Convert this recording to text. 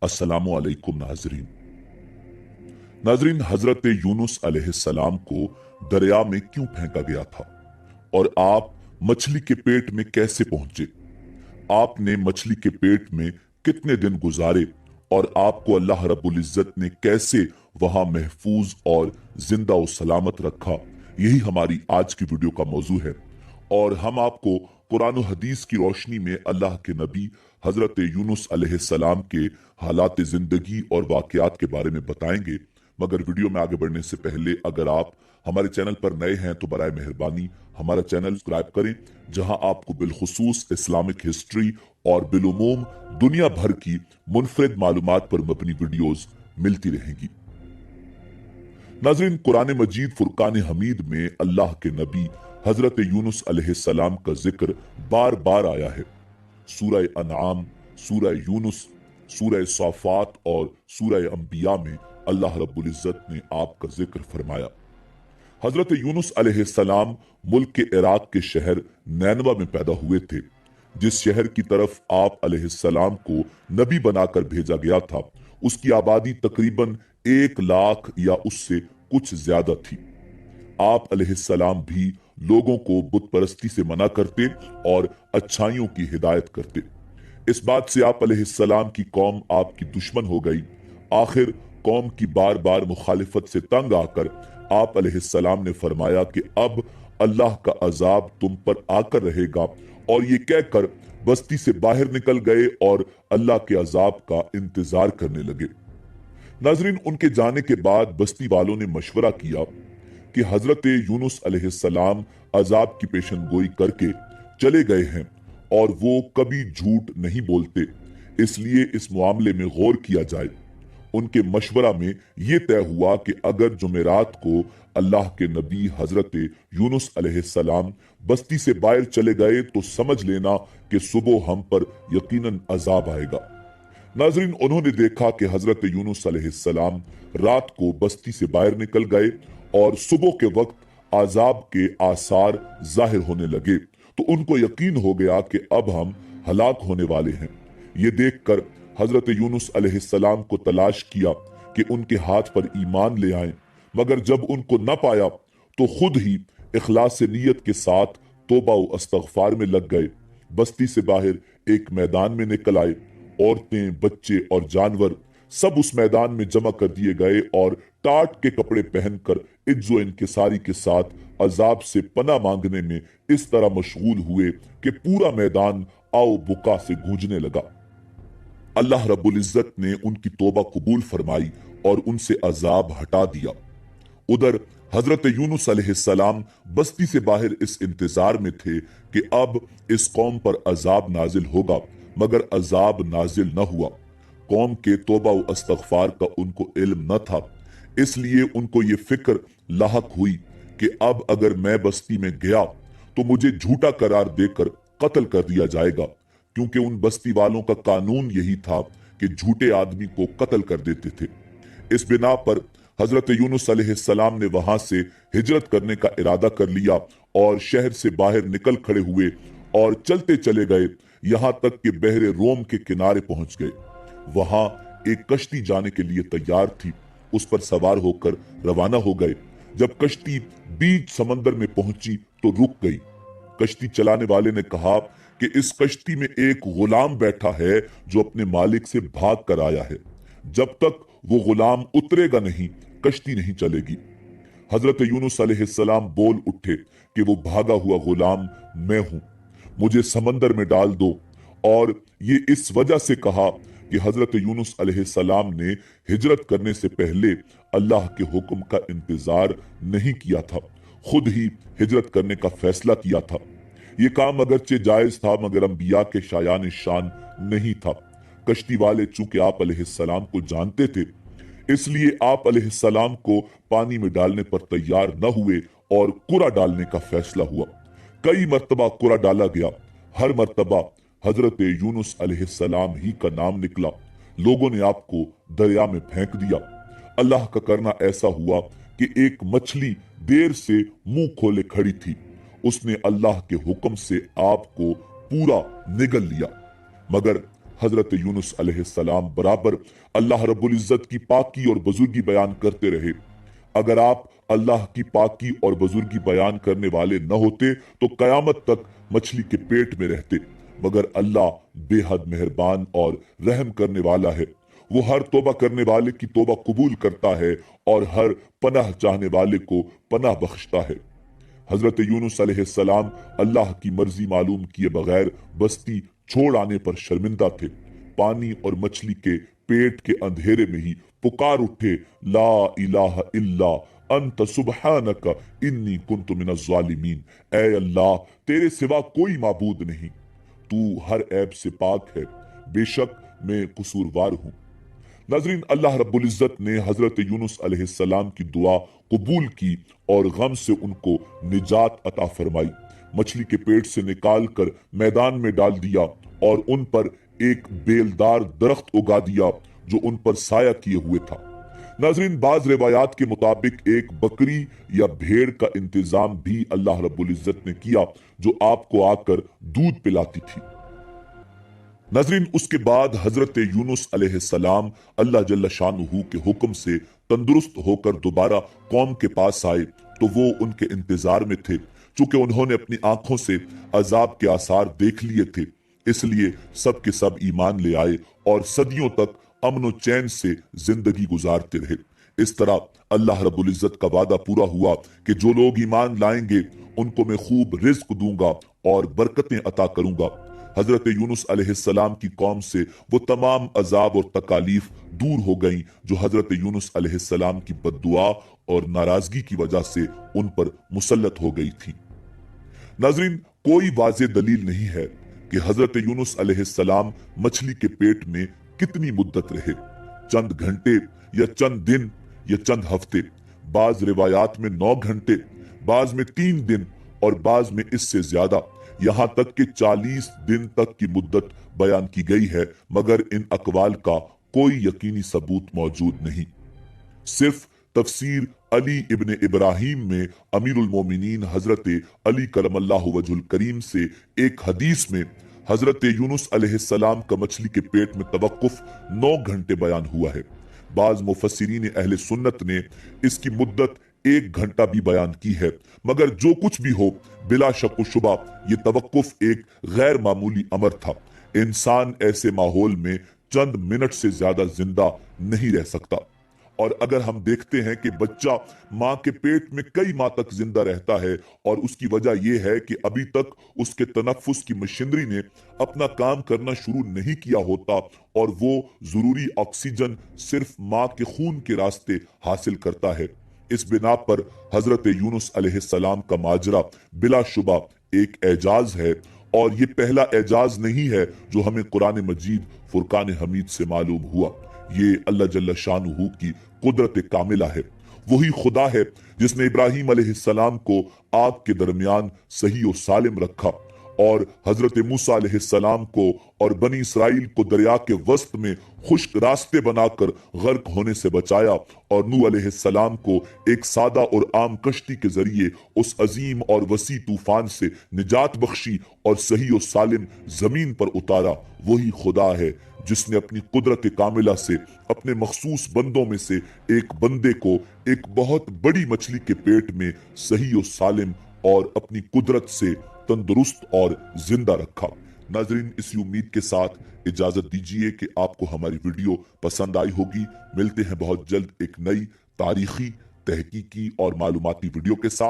अस्सलामु अलैकुम नाजरीन। हजरत यूनुस अलैहिस्सलाम को दरिया में क्यों फेंका गया था और आप मछली के पेट में कैसे पहुंचे? आपने मछली के पेट में कितने दिन गुजारे और आपको अल्लाह रब्बुल इज्जत ने कैसे वहां महफूज और जिंदा और सलामत रखा? यही हमारी आज की वीडियो का मौजू है और हम आपको कुरान और हदीस की रोशनी में अल्लाह के नबी हजरत यूनुस अलैहिस्सलाम के हालात जिंदगी और वाकयात के बारे में बताएंगे। मगर वीडियो में आगे बढ़ने से पहले अगर आप हमारे चैनल पर नए हैं तो बराए मेहरबानी हमारा चैनल सब्सक्राइब करें, जहां आपको बिलखुसूस इस्लामिक हिस्ट्री और बिलुमूम दुनिया भर की मुनफरिद मालूमात पर मबनी वीडियोस मिलती रहेंगी। नाज़रीन, कुरान मजीद फुरकान हमीद में अल्लाह के नबी हजरत यूनुस अलैहिस्सलाम का जिक्र बार बार आया है। सूरह अनआम, सूरह यूनुस, सूरह साफात और सूरह अंबिया में अल्लाह रब्बुल इज्जत ने आपका जिक्र फरमाया। हजरत यूनुस अलैहिस्सलाम मुल्क के इराक के शहर नैनवा में पैदा हुए थे। जिस शहर की तरफ आप अलैहिस्सलाम को नबी बनाकर भेजा गया था, उसकी आबादी तकरीबन 1 लाख या उससे कुछ ज्यादा थी। आप अलैहिस्सलाम भी लोगों को बुत परस्ती से मना करते और अच्छाइयों की हिदायत करते। इस बात से आप अलैहिस्सलाम की कौम आपकी दुश्मन हो गई। आखिर कौम की बार बार मुखालिफत से तंग आकर आप अलैहिस्सलाम ने फरमाया कि अब अल्लाह का अजाब तुम पर आकर रहेगा, और ये कहकर बस्ती से बाहर निकल गए और अल्लाह के अजाब का इंतजार करने लगे। नाजरीन, उनके जाने के बाद बस्ती वालों ने मशवरा किया कि हजरत यूनुस अलैहिस्सलाम अजाब की पेशन गोई करके चले गए हैं और वो कभी झूठ नहीं बोलते, इसलिए इस मामले में गौर किया जाए। उनके मशवरा में यह तय हुआ कि अगर जुमेरात को अल्लाह के नबी हजरत यूनुस अलैहिस्सलाम बस्ती से बाहर चले गए तो समझ लेना कि सुबह हम पर यकीनन अजाब आएगा। नाजरीन, उन्होंने देखा कि हजरत यूनुस अलैहिस्सलाम रात को बस्ती से बाहर निकल गए और सुबह के वक्त अजाब के आसार जाहिर होने लगे, तो उनको यकीन हो गया कि अब हम हलाक होने वाले हैं। ये देखकर हजरत यूनुस अलैहिस्सलाम को तलाश किया कि उनके हाथ पर ईमान ले आए, मगर जब उनको न पाया तो खुद ही इखलास नीयत के साथ तौबा व इस्तगफार में लग गए। बस्ती से बाहर एक मैदान में निकल आए। औरतें, बच्चे और जानवर सब उस मैदान में जमा कर दिए गए और टाट के कपड़े पहनकर इज्जो इनकिसारी के साथ अजाब से पना मांगने में इस तरह मशगूल हुए कि पूरा मैदान आओ बुका से गूंजने लगा। अल्लाह रब्बुल इज्जत ने उनकी तौबा कबूल फरमाई और उनसे अजाब हटा दिया। उधर हजरत यूनुस अलैहिस्सलाम बस्ती से बाहर इस इंतजार में थे कि अब इस कौम पर अजाब नाजिल होगा, मगर अजाब नाजिल न हुआ। कौम के तौबा व इस्तगफार का उनको इल्म न था, इसलिए उनको ये फिक्र लाहक हुई कि अब अगर मैं बस्ती में गया तो मुझे झूठा करार देकर कत्ल कर दिया जाएगा, क्योंकि उन बस्ती वालों का कानून यही था कि झूठे आदमी को कत्ल कर देते थे। इस बिना पर हजरत यूनुस अलैहिस्सलाम ने वहां से हिजरत करने का इरादा कर लिया और शहर से बाहर निकल खड़े हुए और चलते चले गए, यहां तक कि बहरे रोम के किनारे पहुंच गए। वहां एक कश्ती जाने के लिए तैयार थी, उस पर सवार होकर रवाना हो गए। जब कश्ती बीच समंदर में पहुंची तो रुक गई। कश्ती चलाने वाले ने कहा कि इस कश्ती में एक गुलाम बैठा है जो अपने मालिक से भाग कर आया है। जब तक वो गुलाम उतरेगा नहीं, कश्ती नहीं चलेगी। हजरत यूनुस अलैहिस्सलाम बोल उठे कि वो भागा हुआ गुलाम मैं हूं, मुझे समंदर में डाल दो। और ये इस वजह से कहा कि हजरत यूनुस अलैहिस्सलाम ने हिजरत करने से पहले अल्लाह के हुक्म का इंतजार नहीं किया था, खुद ही हिजरत करने का फैसला किया था। ये काम अगरचे जायज था, मगर अंबिया के शायान शान नहीं था। कश्ती वाले चूंकि आप अलैहिस्सलाम को जानते थे, इसलिए आप अलैहिस्सलाम को पानी में डालने पर तैयार न हुए और कुरा डालने का फैसला हुआ। कई मर्तबा कुरा डाला गया, हर मर्तबा हजरत यूनुस अलैहिस्सलाम ही का नाम निकला। लोगों ने आपको दरिया में फेंक दिया। अल्लाह का करना ऐसा हुआ कि एक मछली देर से मुंह खोले खड़ी थी। उसने अल्लाह के हुक्म से आपको पूरा निगल लिया, मगर حضرت یونس علیہ السلام برابر اللہ رب العزت کی پاکی اور بزرگی بیان کرتے رہے۔ اگر آپ اللہ کی پاکی اور بزرگی بیان کرنے والے نہ ہوتے تو قیامت تک مچھلی کے پیٹ میں رہتے، مگر اللہ بے حد مہربان اور رحم کرنے والا ہے۔ وہ ہر توبہ کرنے والے کی توبہ قبول کرتا ہے اور ہر پناہ چاہنے والے کو پناہ بخشتا ہے۔ حضرت یونس علیہ السلام اللہ کی مرضی معلوم کیے بغیر بستی چھوڑ آنے پر شرمندہ تھے۔ پانی اور مچھلی کے پیٹ کے اندھیرے میں ہی پکار اٹھے، لا الہ الا انت سبحانک انی کنت من الظالمین۔ اے اللہ، تیرے سوا کوئی معبود نہیں، تو ہر عیب سے پاک ہے، بے شک میں قصوروار ہوں۔ ناظرین، اللہ رب العزت نے حضرت یونس علیہ السلام کی دعا قبول کی اور غم سے ان کو نجات عطا فرمائی۔ مچھلی کے پیٹ سے نکال کر میدان میں ڈال دیا اور ان پر ایک بیلدار درخت اگا دیا جو ان پر سایہ کیے ہوئے تھا۔ ناظرین، بعض روایات کے مطابق ایک بکری یا بھیڑ کا انتظام بھی اللہ رب العزت نے کیا جو آپ کو آ کر دودھ پلاتی تھی۔ ناظرین، اس کے بعد حضرت یونس علیہ السلام اللہ جل شانہ کے حکم سے تندرست ہو کر دوبارہ قوم کے پاس آئے تو وہ ان کے انتظار میں تھے۔ چونکہ انہوں نے اپنی آنکھوں سے عذاب کے آثار دیکھ لیے تھے، اس لیے سب کے سب ایمان لے آئے اور صدیوں تک امن و چین سے زندگی گزارتے رہے۔ اس طرح اللہ رب العزت کا وعدہ پورا ہوا کہ جو لوگ ایمان لائیں گے ان کو میں خوب رزق دوں گا اور برکتیں عطا کروں گا۔ حضرت یونس علیہ السلام کی قوم سے وہ تمام عذاب اور تکالیف دور ہو گئیں جو حضرت یونس علیہ السلام کی بد دعا اور ناراضگی کی وجہ سے ان پر مسلط ہو گئی تھی۔ ناظرین، کوئی واضح دلیل نہیں ہے کہ حضرت یونس علیہ السلام مچھلی کے پیٹ میں کتنی مدت رہے، چند گھنٹے یا چند دن یا چند ہفتے۔ بعض روایات میں 9 گھنٹے، بعض میں 3 دن اور بعض میں اس سے زیادہ، یہاں تک کہ 40 دن تک کی مدت بیان کی گئی ہے، مگر ان اقوال کا کوئی یقینی ثبوت موجود نہیں۔ صرف تفسیر علی ابن ابراہیم میں امیر المومنین حضرت علی کرم اللہ وجہ الکریم سے ایک حدیث میں حضرت یونس علیہ السلام کا مچھلی کے پیٹ میں توقف 9 گھنٹے بیان ہوا ہے۔ بعض مفسرین اہل سنت نے اس کی مدت 1 گھنٹہ بھی بیان کی ہے، مگر جو کچھ بھی ہو، بلا شک و شبہ یہ توقف ایک غیر معمولی امر تھا۔ انسان ایسے ماحول میں چند منٹ سے زیادہ زندہ نہیں رہ سکتا، اور اگر ہم دیکھتے ہیں کہ بچہ ماں کے پیٹ میں کئی ماہ تک زندہ رہتا ہے، اور اس کی وجہ یہ ہے کہ ابھی تک اس کے تنفس کی مشینری نے اپنا کام کرنا شروع نہیں کیا ہوتا اور وہ ضروری آکسیجن صرف ماں کے خون کے راستے حاصل کرتا ہے۔ اس بنا پر حضرت یونس علیہ السلام کا ماجرا بلا شبہ ایک اعجاز ہے، اور یہ پہلا اعجاز نہیں ہے جو ہمیں قرآن مجید فرقان حمید سے معلوم ہوا۔ یہ اللہ جل شانہ کی قدرت کاملہ ہے۔ وہی خدا ہے جس نے ابراہیم علیہ السلام کو آگ کے درمیان صحیح و سالم رکھا، اور حضرت موسیٰ علیہ السلام کو اور بنی اسرائیل کو دریا کے وسط میں خشک راستے بنا کر غرق ہونے سے بچایا، اور نوح علیہ السلام کو ایک سادہ اور عام کشتی کے ذریعے اس عظیم اور وسیع طوفان سے نجات بخشی اور صحیح و سالم زمین پر اتارا۔ وہی خدا ہے جس نے اپنی قدرت کاملہ سے اپنے مخصوص بندوں میں سے ایک بندے کو ایک بہت بڑی مچھلی کے پیٹ میں صحیح و سالم اور اپنی قدرت سے تندرست اور زندہ رکھا۔ ناظرین، اسی امید کے ساتھ اجازت دیجیے کہ آپ کو ہماری ویڈیو پسند آئی ہوگی۔ ملتے ہیں بہت جلد ایک نئی تاریخی، تحقیقی اور معلوماتی ویڈیو کے ساتھ۔